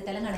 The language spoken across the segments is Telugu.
తెలంగాణ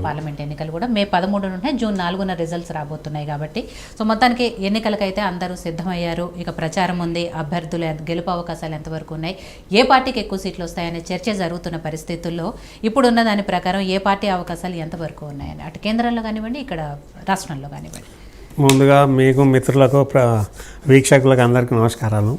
పార్లమెంట్ ఎన్నికలు కూడా మే 13 నుండి జూన్ 4న రిజల్ట్స్ రాబోతున్నాయి కాబట్టి సో మొత్తానికి ఎన్నికలకైతే అందరూ సిద్ధమయ్యారు. ఇక ప్రచారం ఉంది, అభ్యర్థుల గెలుపు అవకాశాలు ఎంతవరకు ఉన్నాయి, ఏ పార్టీకి ఎక్కువ సీట్లు వస్తాయనే చర్చ జరుగుతున్న పరిస్థితుల్లో ఇప్పుడున్న దాని ప్రకారం ఏ పార్టీ అవకాశాలు ఎంతవరకు ఉన్నాయని అటు కేంద్రంలో కానివ్వండి ఇక్కడ రాష్ట్రంలో కానివ్వండి. ముందుగా మీకు మిత్రులకు వీక్షకులకు అందరికీ నమస్కారాలు.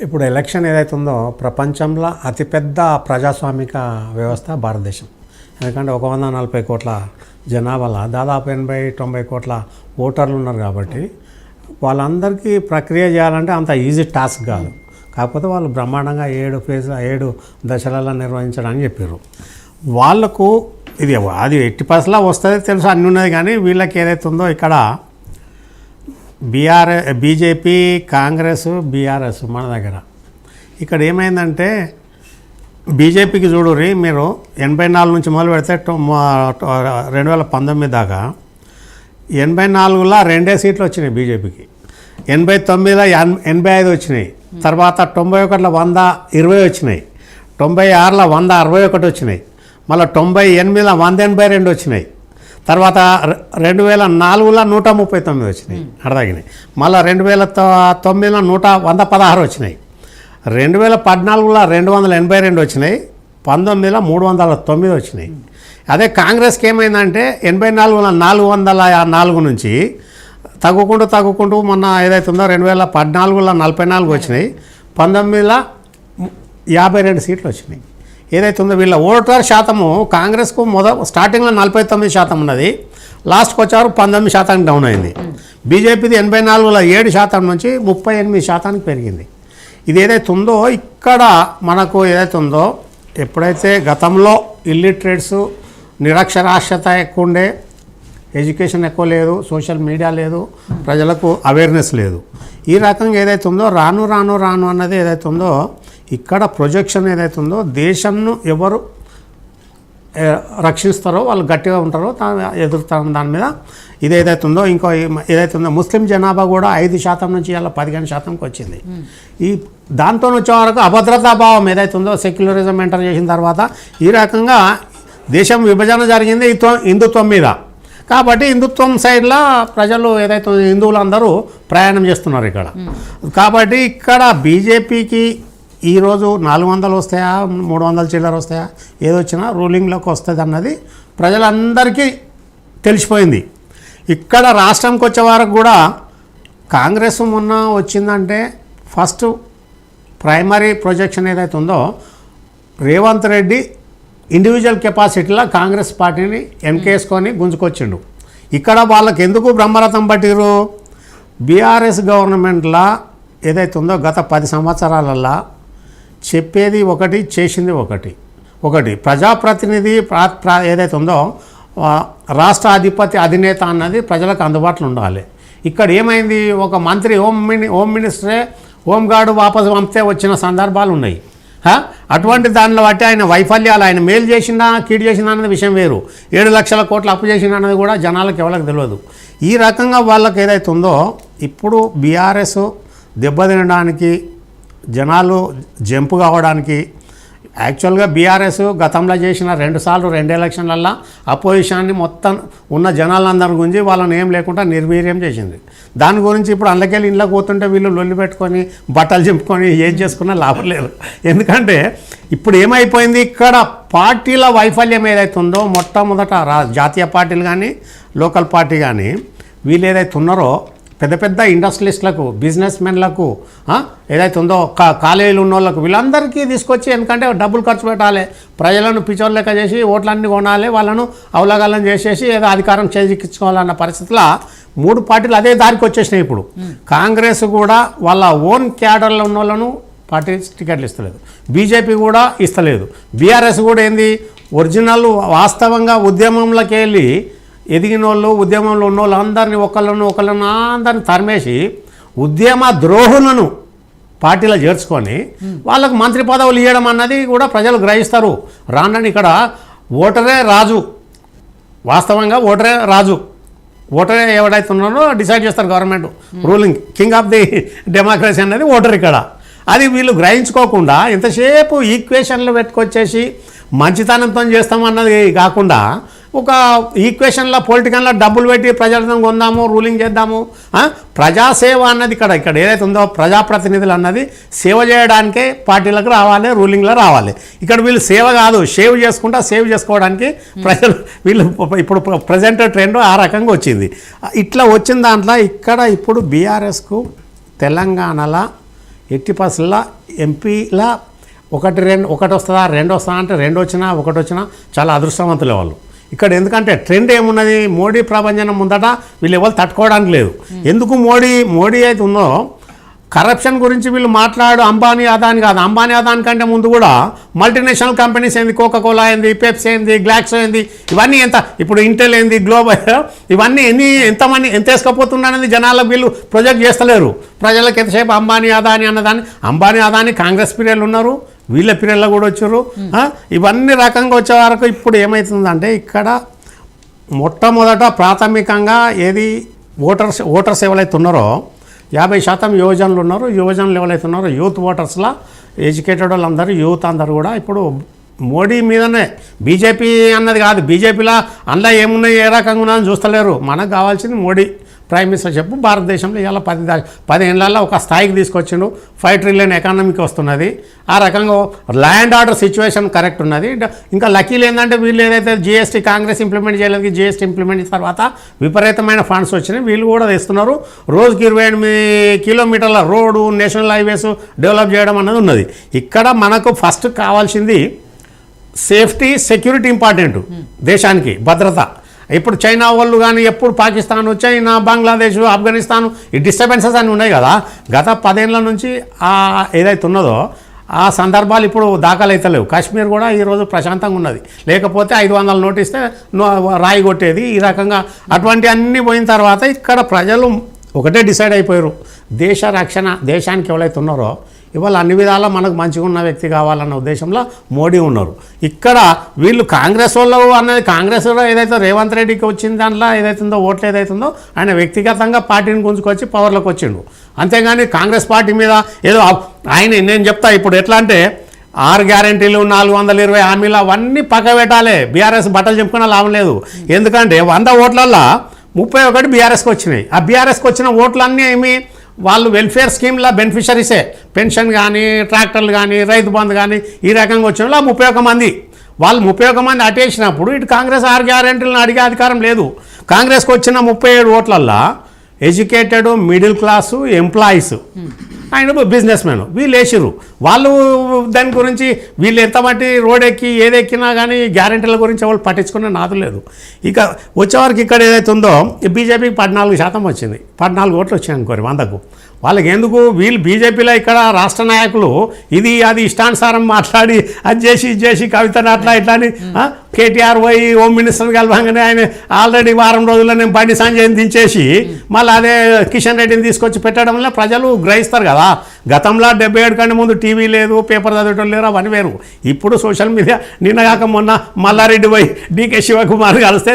ఇప్పుడు ఎలక్షన్ ఏదైతే ఉందో ప్రపంచంలో అతిపెద్ద ప్రజాస్వామిక వ్యవస్థ భారతదేశం. ఎందుకంటే 140 కోట్ల జనాభాలో దాదాపు 80-90 కోట్ల ఓటర్లు ఉన్నారు కాబట్టి వాళ్ళందరికీ ప్రక్రియ చేయాలంటే అంత ఈజీ టాస్క్ కాదు. కాకపోతే వాళ్ళు బ్రహ్మాండంగా 7 దశలలో నిర్వహించడానికి చెప్పారు. వాళ్ళకు ఇది అది 80% వస్తుంది తెలుసు, అన్నీ ఉన్నది. కానీ వీళ్ళకి ఏదైతే ఉందో ఇక్కడ బీజేపీ, కాంగ్రెస్, బీఆర్ఎస్ మన దగ్గర ఇక్కడ ఏమైందంటే బీజేపీకి చూడుర్రి మీరు 84 నుంచి మొదలు పెడితే 2019 దాకా 84లో 2 సీట్లు వచ్చినాయి బీజేపీకి, 89లో 85 వచ్చినాయి, తర్వాత 91లో 120 వచ్చినాయి, 96లో 161 వచ్చినాయి, మళ్ళీ 98లో 182 వచ్చినాయి, తర్వాత 2004లో 139 వచ్చినాయి అడదగినాయి, మళ్ళీ 2009లో 116 వచ్చినాయి, 2014లో 282 వచ్చినాయి, 19లో 309 వచ్చినాయి. అదే కాంగ్రెస్కి ఏమైందంటే 84లో 404 నుంచి తగ్గుకుంటూ మొన్న ఏదైతే ఉందో 2014లో 44 వచ్చినాయి, 19లో 52 సీట్లు వచ్చినాయి. ఏదైతే ఉందో వీళ్ళ ఓటర్ శాతము కాంగ్రెస్కు స్టార్టింగ్లో 49% ఉన్నది, లాస్ట్కి వచ్చారు 19% డౌన్ అయింది. బీజేపీది 84లో 7% నుంచి 38% పెరిగింది. ఇది ఏదైతే ఉందో ఇక్కడ మనకు ఏదైతే ఉందో ఎప్పుడైతే గతంలో ఇల్లిటరేట్స్ నిరక్షరాస్యత ఎక్కువ ఉండే, ఎడ్యుకేషన్ ఎక్కువ లేదు, సోషల్ మీడియా లేదు, ప్రజలకు అవేర్నెస్ లేదు, ఈ రకంగా ఏదైతే ఉందో రాను అన్నది ఏదైతే ఉందో ఇక్కడ ప్రొజెక్షన్ ఏదైతే ఉందో దేశంను ఎవరు రక్షిస్తారో వాళ్ళు గట్టిగా ఉంటారో ఎదురుతారు దాని మీద. ఇది ఏదైతే ఉందో ఇంకో ఏదైతే ఉందో ముస్లిం జనాభా కూడా 5% నుంచి ఇలా 15%కి వచ్చింది. ఈ దాంతో వచ్చే వరకు అభద్రతా భావం ఏదైతే ఉందో సెక్యులరిజం ఎంటర్ చేసిన తర్వాత ఈ రకంగా దేశం విభజన జరిగింది హిందుత్వం మీద. కాబట్టి హిందుత్వం సైడ్లో ప్రజలు ఏదైతే హిందువులందరూ ప్రయాణం చేస్తున్నారు ఇక్కడ. కాబట్టి ఇక్కడ బీజేపీకి ఈరోజు 400 వస్తాయా 300 చిల్లర వస్తాయా ఏదొచ్చినా రూలింగ్లోకి వస్తుంది అన్నది ప్రజలందరికీ తెలిసిపోయింది. ఇక్కడ రాష్ట్రంకి వచ్చే వరకు కూడా కాంగ్రెస్ మొన్న వచ్చిందంటే ఫస్ట్ ప్రైమరీ ప్రొజెక్షన్ ఏదైతే ఉందో రేవంత్ రెడ్డి ఇండివిజువల్ కెపాసిటీలో కాంగ్రెస్ పార్టీని వెనకేసుకొని గుంజుకొచ్చిండు. ఇక్కడ వాళ్ళకి ఎందుకు బ్రహ్మరథం పట్టిరు? బీఆర్ఎస్ గవర్నమెంట్లో ఏదైతే ఉందో గత 10 సంవత్సరాలల్లో చెప్పేది ఒకటి, చేసింది ఒకటి. ప్రజాప్రతినిధి ఏదైతే ఉందో రాష్ట్ర అధినేత అన్నది ప్రజలకు అందుబాటులో ఉండాలి. ఇక్కడ ఏమైంది, ఒక మంత్రి హోమ్ మినిస్టరే హోంగార్డు వాపసు పంపితే వచ్చిన సందర్భాలు ఉన్నాయి. అటువంటి దానిలో బట్టి ఆయన వైఫల్యాలు, ఆయన మేలు చేసినా కీడు చేసినా అన్నది విషయం వేరు, 7 లక్షల కోట్లు అప్పు చేసిన అన్నది కూడా జనాలకు ఎవరికి తెలియదు. ఈ రకంగా వాళ్ళకి ఏదైతే ఉందో ఇప్పుడు బీఆర్ఎస్ దెబ్బతినడానికి, జనాలు జంపు కావడానికి యాక్చువల్గా బీఆర్ఎస్ గతంలో చేసిన 2 సార్లు 2 ఎలక్షన్లల్లో అపోజిషన్ని మొత్తం ఉన్న జనాలందరి గురించి వాళ్ళని ఏం లేకుండా నిర్వీర్యం చేసింది. దాని గురించి ఇప్పుడు అందుకెళ్ళి ఇంట్లోకి పోతుంటే వీళ్ళు లొల్లి పెట్టుకొని బట్టలు చింపుకొని ఏం చేసుకున్నా లాభం లేదు. ఎందుకంటే ఇప్పుడు ఏమైపోయింది, ఇక్కడ పార్టీల వైఫల్యం ఏదైతే ఉందో మొట్టమొదట జాతీయ పార్టీలు కానీ లోకల్ పార్టీ కానీ వీళ్ళు ఏదైతే ఉన్నారో పెద్ద ఇండస్ట్రియలిస్టులకు, బిజినెస్ మెన్లకు, ఏదైతే ఉందో కాలేజీలు ఉన్న వాళ్ళకు వీళ్ళందరికీ తీసుకొచ్చి, ఎందుకంటే డబ్బులు ఖర్చు పెట్టాలి, ప్రజలను పిచ్చోళ్ళు లెక్క చేసి ఓట్లన్నీ కొనాలి, వాళ్ళను అవలగాలం చేసేసి ఏదో అధికారం చేజిక్కించుకోవాలన్న పరిస్థితిలో 3 పార్టీలు అదే దారికి వచ్చేసినాయి. ఇప్పుడు కాంగ్రెస్ కూడా వాళ్ళ ఓన్ క్యాడర్లో ఉన్న వాళ్ళను పార్టీ టికెట్లు ఇస్తలేదు, బీజేపీ కూడా ఇస్తలేదు, బీఆర్ఎస్ కూడా ఏంది ఒరిజినల్ వాస్తవంగా ఉద్యమంలోకి వెళ్ళి ఎదిగిన వాళ్ళు, ఉద్యమంలో ఉన్న వాళ్ళు అందరినీ ఒకళ్ళను అందరిని తరిమేసి ఉద్యమ ద్రోహులను పార్టీలో చేర్చుకొని వాళ్ళకు మంత్రి పదవులు ఇవ్వడం అన్నది కూడా ప్రజలు గ్రహిస్తారు. రానని ఇక్కడ ఓటరే రాజు, వాస్తవంగా ఓటరే రాజు, ఓటరే ఎవడైతే ఉన్నారో డిసైడ్ చేస్తారు government ruling, king of the democracy అనేది ఓటర్ ఇక్కడ. అది వీళ్ళు గ్రహించుకోకుండా ఎంతసేపు ఈక్వేషన్లు పెట్టుకొచ్చేసి మంచితనంతో చేస్తామన్నది కాకుండా ఒక ఈక్వేషన్లో పొలిటికల్లో డబ్బులు పెట్టి ప్రజలను కొందాము రూలింగ్ చేద్దాము. ప్రజాసేవ అన్నది ఇక్కడ ఏదైతే ఉందో ప్రజాప్రతినిధులు అన్నది సేవ చేయడానికే పార్టీలకు రావాలి, రూలింగ్లో రావాలి. ఇక్కడ వీళ్ళు సేవ కాదు, సేవ్ చేసుకోవడానికి ప్రజలు వీళ్ళు ఇప్పుడు ప్రజెంట్ ట్రెండ్ ఆ రకంగా వచ్చింది. ఇట్లా వచ్చిన దాంట్లో ఇక్కడ ఇప్పుడు బీఆర్ఎస్కు తెలంగాణలో ఎట్టి పర్సెంట్ల ఎంపీల ఒకటి వస్తుందా, రెండు వస్తుందా అంటే రెండు వచ్చినా ఒకటి వచ్చినా చాలా అదృష్టవంతులే వాళ్ళు. ఇక్కడ ఎందుకంటే ట్రెండ్ ఏమున్నది, మోడీ ప్రభంజనం ముందట వీళ్ళు ఎవరు తట్టుకోవడానికి లేదు. ఎందుకు మోడీ అయితే ఉందో కరప్షన్ గురించి వీళ్ళు మాట్లాడు అంబానీ అదాని కాదు. అంబానీ అదాని కంటే ముందు కూడా మల్టీనేషనల్ కంపెనీస్ ఏంది, కోకాకోలా ఏంది, పెప్సీ ఏంది, గ్లాక్సో ఏంది, ఇవన్నీ ఎంత ఇప్పుడు ఇంటెల్ ఏంది, గ్లోబల్, ఇవన్నీ ఎంతమంది ఎంత వేసుకపోతున్నారనేది జనాలకు వీళ్ళు ప్రొజెక్ట్ చేస్తలేరు. ప్రజలకు ఎంతసేపు అంబానీ అదాని అన్నదాన్ని, అంబానీ అదాని కాంగ్రెస్ పీరియడ్లు ఉన్నారు, వీళ్ళ పీరియడ్లో కూడా వచ్చారు. ఇవన్నీ రకంగా వచ్చే వరకు ఇప్పుడు ఏమవుతుందంటే ఇక్కడ మొట్టమొదట ప్రాథమికంగా ఏది ఓటర్స్ ఎవరైతే ఉన్నారో 50% యువజనులు ఉన్నారు. యువజనులు ఎవరైతే ఉన్నారో యూత్ ఓటర్స్లా ఎడ్యుకేటెడ్ వాళ్ళందరూ యూత్ అందరూ కూడా ఇప్పుడు మోడీ మీదనే, బీజేపీ అన్నది కాదు, బీజేపీలో అందులో ఏమున్నాయి ఏ రకంగా ఉన్నాయని చూస్తలేరు. మనకు కావాల్సింది మోడీ ప్రైమ్ మినిస్టర్ చెప్పు. భారతదేశంలో ఇవాళ 10 ఏళ్ళల్లో ఒక స్థాయికి తీసుకొచ్చిండు. 5 ట్రిలియన్ ఎకానమీకి వస్తున్నది. ఆ రకంగా ల్యాండ్ ఆర్డర్ సిచ్యువేషన్ కరెక్ట్ ఉన్నది. ఇంకా లక్కీలు ఏంటంటే వీళ్ళు ఏదైతే జీఎస్టీ కాంగ్రెస్ ఇంప్లిమెంట్ చేయలేదు, జీఎస్టీ ఇంప్లిమెంట్ చేసిన తర్వాత విపరీతమైన ఫండ్స్ వచ్చినాయి, వీళ్ళు కూడా తెస్తున్నారు. రోజుకి 28 కిలోమీటర్ల రోడ్డు, నేషనల్ హైవేస్ డెవలప్ చేయడం అన్నది ఉన్నది. ఇక్కడ మనకు ఫస్ట్ కావాల్సింది సేఫ్టీ, సెక్యూరిటీ ఇంపార్టెంట్, దేశానికి భద్రత. ఇప్పుడు చైనా వాళ్ళు కానీ ఎప్పుడు పాకిస్తాన్, చైనా, బంగ్లాదేశ్, ఆఫ్ఘనిస్తాన్ ఈ డిస్టర్బెన్సెస్ అన్నీ ఉన్నాయి కదా. గత 10 ఏళ్ళ నుంచి ఏదైతే ఉన్నదో ఆ సందర్భాలు ఇప్పుడు దాఖలైతలేవు. కాశ్మీర్ కూడా ఈరోజు ప్రశాంతంగా ఉన్నది. లేకపోతే 500 నోటిస్తే రాయి కొట్టేది. ఈ రకంగా అటువంటి అన్నీ పోయిన తర్వాత ఇక్కడ ప్రజలు ఒకటే డిసైడ్ అయిపోయారు, దేశ రక్షణ, దేశానికి ఎవరైతే ఉన్నారో ఇవాళ అన్ని విధాలా మనకు మంచిగా ఉన్న వ్యక్తి కావాలన్న ఉద్దేశంలో మోడీ ఉన్నారు. ఇక్కడ వీళ్ళు కాంగ్రెస్ వాళ్ళు అన్నది, కాంగ్రెస్ ఏదైతే రేవంత్ రెడ్డికి వచ్చిన దాంట్లో ఏదైతుందో ఓట్లు ఏదైతుందో ఆయన వ్యక్తిగతంగా పార్టీని గుంజుకొచ్చి పవర్లోకి వచ్చిండు. అంతేగాని కాంగ్రెస్ పార్టీ మీద ఏదో ఆయన, నేను చెప్తా ఇప్పుడు ఎట్లా అంటే 6 గ్యారెంటీలు, 420 హామీలు అవన్నీ పక్క పెట్టాలి. బీఆర్ఎస్ బట్టలు చెప్పుకున్నా లాభం లేదు. ఎందుకంటే 100 ఓట్లల్లో 31 బీఆర్ఎస్కి వచ్చినాయి. ఆ బీఆర్ఎస్కి వచ్చిన ఓట్లన్నీ ఏమి వాళ్ళు వెల్ఫేర్ స్కీమ్ల బెనిఫిషరీసే. పెన్షన్ కానీ, ట్రాక్టర్లు కానీ, రైతు బంధు కానీ ఈ రకంగా వచ్చిన వాళ్ళు 31 మంది. వాళ్ళు 31 మంది అటేసినప్పుడు ఇటు కాంగ్రెస్ 6 గ్యారెంటీలను అడిగే అధికారం లేదు. కాంగ్రెస్కి వచ్చిన 37 ఓట్లల్లో educated, middle class, employees and business men వీళ్ళు వేసిర్రు. వాళ్ళు దాని గురించి వీళ్ళు ఎంత మట్టి రోడ్ ఎక్కి ఏదెక్కినా కానీ గ్యారెంటీల గురించి వాళ్ళు పట్టించుకునే నాదు లేదు. ఇక వచ్చేవారికి ఇక్కడ ఏదైతే ఉందో బీజేపీకి 14% వచ్చింది. 14 ఓట్లు వచ్చాయి అనుకోరు 100కు. వాళ్ళకి ఎందుకు, వీళ్ళు బీజేపీలో ఇక్కడ రాష్ట్ర నాయకులు అది ఇష్టానుసారం మాట్లాడి అది చేసి ఇది చేసి కవితను అట్లా ఇట్లా అని కేటీఆర్ పోయి హోమ్ మినిస్టర్ కలవంగానే ఆయన ఆల్రెడీ వారం రోజుల్లో నేను బండి సంజయ్ని దించేసి మళ్ళీ అదే కిషన్ రెడ్డిని తీసుకొచ్చి పెట్టడం వల్ల ప్రజలు గ్రహిస్తారు కదా. గతంలో 77 కంటే ముందు టీవీ లేదు, పేపర్ చదవటం లేరు, అవన్నీ వేరు. ఇప్పుడు సోషల్ మీడియా, నిన్నగాక మొన్న మల్లారెడ్డి పోయి డీకే శివకుమార్ కలిస్తే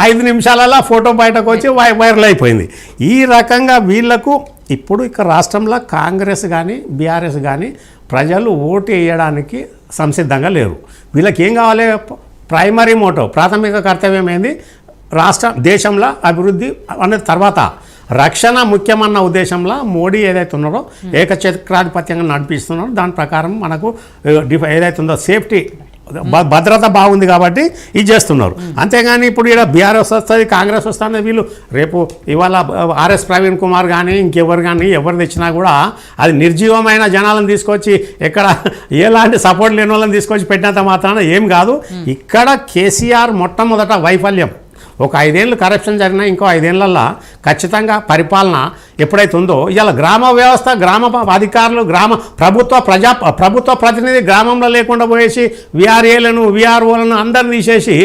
5 నిమిషాలలో ఫోటో బయటకు వచ్చి వైరల్ అయిపోయింది. ఈ రకంగా వీళ్లకు ఇప్పుడు ఇక్కడ రాష్ట్రంలో కాంగ్రెస్ కానీ బీఆర్ఎస్ కానీ ప్రజలు ఓటు వేయడానికి సంసిద్ధంగా లేరు. వీళ్ళకి ఏం కావాలి, ప్రైమరీ మోటో, ప్రాథమిక కర్తవ్యం ఏంది, దేశంలో అభివృద్ధి అనేది తర్వాత రక్షణ ముఖ్యమన్న ఉద్దేశంలో మోడీ ఏదైతే ఉన్నారో ఏకచక్రాధిపత్యంగా నడిపిస్తున్నారో దాని ప్రకారం మనకు ఏదైతే ఉందో సేఫ్టీ, భద్రత బాగుంది కాబట్టి ఇది చేస్తున్నారు. అంతేగాని ఇప్పుడు ఇక్కడ బీఆర్ఎస్ వస్తుంది, కాంగ్రెస్ వస్తుంది, వీళ్ళు రేపు ఇవాళ ఆర్ఎస్ ప్రవీణ్ కుమార్ కానీ ఇంకెవరు కానీ ఎవరు తెచ్చినా కూడా అది నిర్జీవమైన జనాలను తీసుకొచ్చి ఎక్కడ ఎలాంటి సపోర్ట్ లేని వాళ్ళని తీసుకొచ్చి పెట్టినంత మాత్రాన ఏం కాదు. ఇక్కడ కేసీఆర్ మొట్టమొదట వైఫల్యం, ఒక 5 ఏళ్ళు కరప్షన్ జరిగినా ఇంకో 5 ఏళ్లలో ఖచ్చితంగా పరిపాలన ఎప్పుడైతే ఉందో ఇవాళ గ్రామ వ్యవస్థ, గ్రామ అధికారులు, ప్రభుత్వ ప్రతినిధి గ్రామంలో లేకుండా పోయేసి విఆర్ఏలను, విఆర్ఓలను అందరిని తీసేసి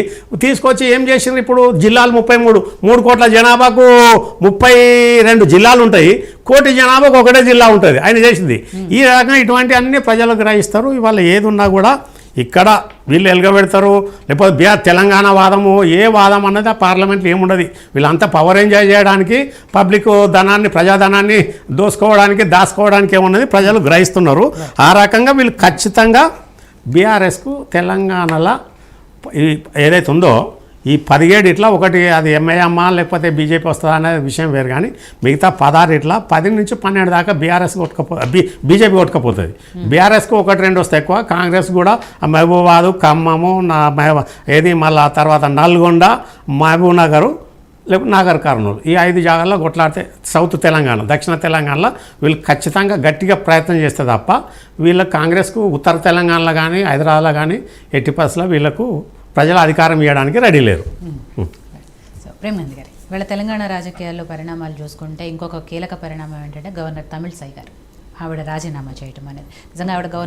తీసుకొచ్చి ఏం చేసిండ్రు. ఇప్పుడు జిల్లాలు 3 కోట్ల జనాభాకు 32 జిల్లాలు ఉంటాయి, 1 కోటి జనాభాకు ఒకటే జిల్లా ఉంటుంది ఆయన చేసింది. ఈ రకంగా ఇటువంటి అన్ని ప్రజలు గ్రహిస్తారు. ఇవాళ ఏది ఉన్నా కూడా ఇక్కడ వీళ్ళు ఎలగబెడతారు, లేకపోతే బీఆర్ తెలంగాణ వాదము ఏ వాదం అన్నది ఆ పార్లమెంట్లో ఏముండదు. వీళ్ళంతా పవర్ ఎంజాయ్ చేయడానికి, పబ్లిక్ ధనాన్ని ప్రజాధనాన్ని దాచుకోవడానికి ఏమున్నది ప్రజలు గ్రహిస్తున్నారు. ఆ రకంగా వీళ్ళు ఖచ్చితంగా బీఆర్ఎస్కు తెలంగాణలో ఏదైతే ఉందో ఈ 17 ఇట్లా ఒకటి అది ఎంఐఎమ్మా లేకపోతే బీజేపీ వస్తుందా అనే విషయం వేరు, కానీ మిగతా 16 ఇట్లా 10 నుంచి 12 దాకా బీఆర్ఎస్ బీజేపీ కొట్టుకపోతుంది. బీఆర్ఎస్కు 1-2 వస్తాయి ఎక్కువ. కాంగ్రెస్ కూడా మహబూబాబాదు, ఖమ్మము, ఏది మళ్ళా తర్వాత నల్గొండ, మహబూబ్ నగరు, లేకపోతే నాగర్ కర్నూలు, ఈ 5 జాగాల్లో కొట్లాడితే సౌత్ తెలంగాణ, దక్షిణ తెలంగాణలో వీళ్ళు ఖచ్చితంగా గట్టిగా ప్రయత్నం చేస్తే తప్ప వీళ్ళ కాంగ్రెస్కు ఉత్తర తెలంగాణలో కానీ హైదరాబాద్లో కానీ ఎట్టి పరిస్థితుల్లో వీళ్ళకు ప్రజల అధికారం ఇవ్వడానికి రెడీ లేరు. సో ప్రేమ్నంద్ గారు, వీళ్ళ తెలంగాణ రాజకీయాల్లో పరిణామాలు చూసుకుంటే ఇంకొక కీలక పరిణామం ఏంటంటే గవర్నర్ తమిళిసై గారు ఆవిడ రాజీనామా చేయటం అనేది. నిజంగా ఆవిడ గవర్నర్